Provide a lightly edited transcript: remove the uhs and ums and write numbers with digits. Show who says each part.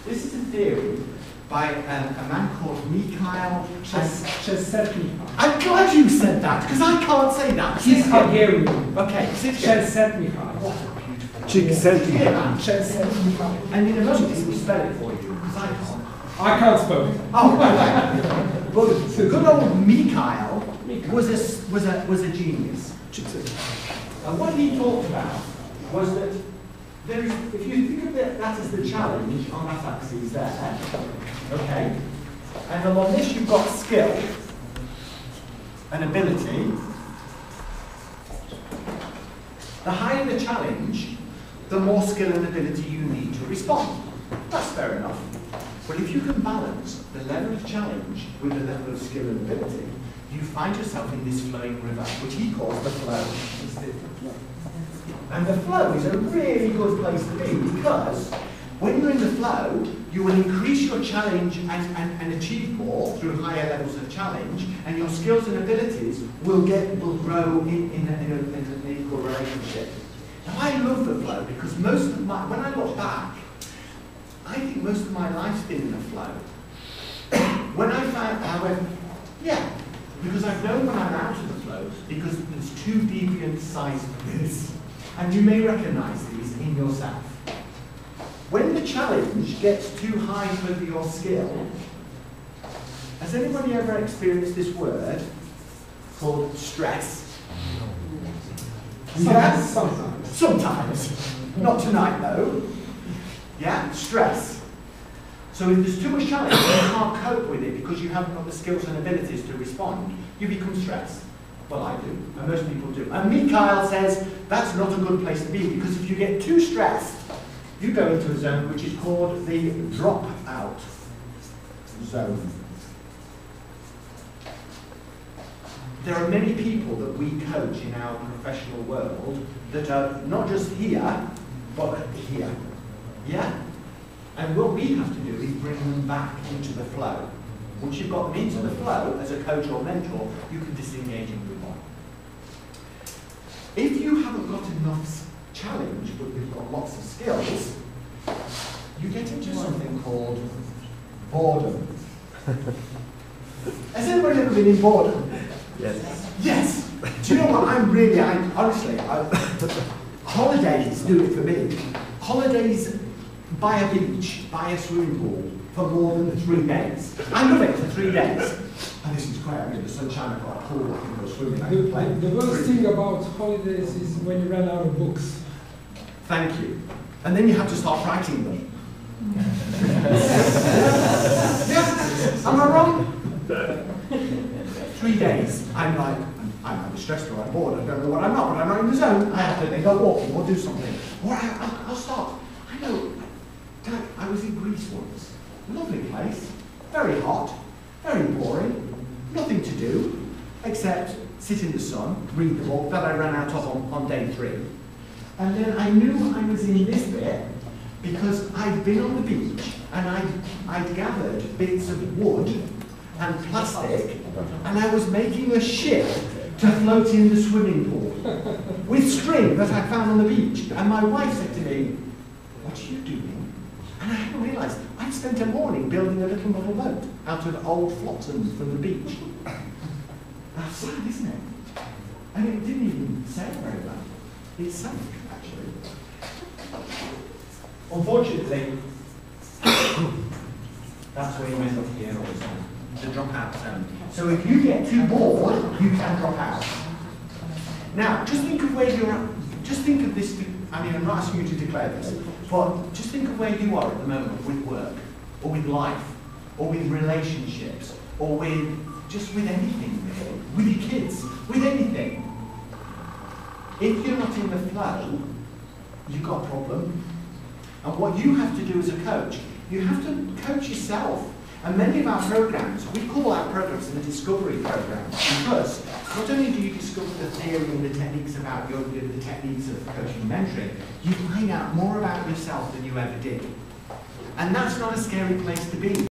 Speaker 1: This is a theory by a man called Mikhail
Speaker 2: Csikszentmihalyi.
Speaker 1: I'm glad you said that, because I can't say that.
Speaker 2: He's Hungarian.
Speaker 1: Okay, sit here.
Speaker 2: Csikszentmihalyi.
Speaker 1: Csikszentmihalyi. And in a moment he will spell it for you, because I can't.
Speaker 2: I can't spell it.
Speaker 1: Oh, okay. But good old Mikhail was a genius. And what he talked about was that there is, if you think of that as the challenge on that axis there, okay, and along this you've got skill and ability. The higher the challenge, the more skill and ability you need to respond. That's fair enough. But if you can balance the level of challenge with the level of skill and ability, you find yourself in this flowing river, which he calls the flow. And the flow is a really good place to be, because when you're in the flow, you will increase your challenge and achieve more through higher levels of challenge, and your skills and abilities will grow in an equal relationship. Now, I love the flow because when I look back, I think most of my life's been in the flow. When I found, however, because I've known when I'm out of the flow, because there's two deviant sides of this, and you may recognize these in yourself. When the challenge gets too high for your skill, has anybody ever experienced this word called stress?
Speaker 2: Sometimes.
Speaker 1: Sometimes. Not tonight, though. Yeah? Stress. So if there's too much challenge, you can't cope with it because you haven't got the skills and abilities to respond. You become stressed. Well, I do, and most people do. And Mikhail says that's not a good place to be, because if you get too stressed, you go into a zone which is called the drop-out zone. There are many people that we coach in our professional world that are not just here, but here. Yeah? And what we have to do is bring them back into the flow. Once you've got them into the flow, as a coach or mentor, you can disengage and move on. If you haven't got enough challenge, but you've got lots of skills, you get into something called boredom. Has anybody ever been in boredom?
Speaker 3: Yes.
Speaker 1: Yes. Do you know what? Honestly, holidays do it for me. Holidays by a beach, by a swimming pool, for more than 3 days. I love it for 3 days. And this is great. I mean, the sunshine, I've got a pool, I can go swimming, I can play.
Speaker 2: The worst thing about holidays is when you run out of books.
Speaker 1: Thank you. And then you have to start writing them. Yeah. Am I wrong? 3 days. I'm either stressed or I'm bored. I don't know what I'm not, but I'm not in the zone. I have to then go walking or do something. Or I'll start. I know. Dad, I was in Greece once. Lovely place. Very hot. Very boring. Nothing to do except sit in the sun, read the book that I ran out of on day 3. And then I knew I was in this bit because I'd been on the beach and I'd gathered bits of wood and plastic, and I was making a ship to float in the swimming pool with string that I found on the beach. And my wife said to me, "What are you doing?" And I hadn't realised I'd spent a morning building a little model boat out of old flotsams from the beach. That's sad, isn't it? And it didn't even sail very well. It sank, actually. Unfortunately, that's where you end up here all the time. The drop-out zone. So if you get too bored, you can drop out. Now, just think of where you're at. Just think of this. I mean, I'm not asking you to declare this, but just think of where you are at the moment with work, or with life, or with relationships, or with anything, really. With your kids, with anything. If you're not in the flow, you've got a problem. And what you have to do as a coach, you have to coach yourself. And many of our programs, we call our programs the discovery programs, because not only do you discover the theory and the techniques about the techniques of coaching and mentoring, you find out more about yourself than you ever did. And that's not a scary place to be.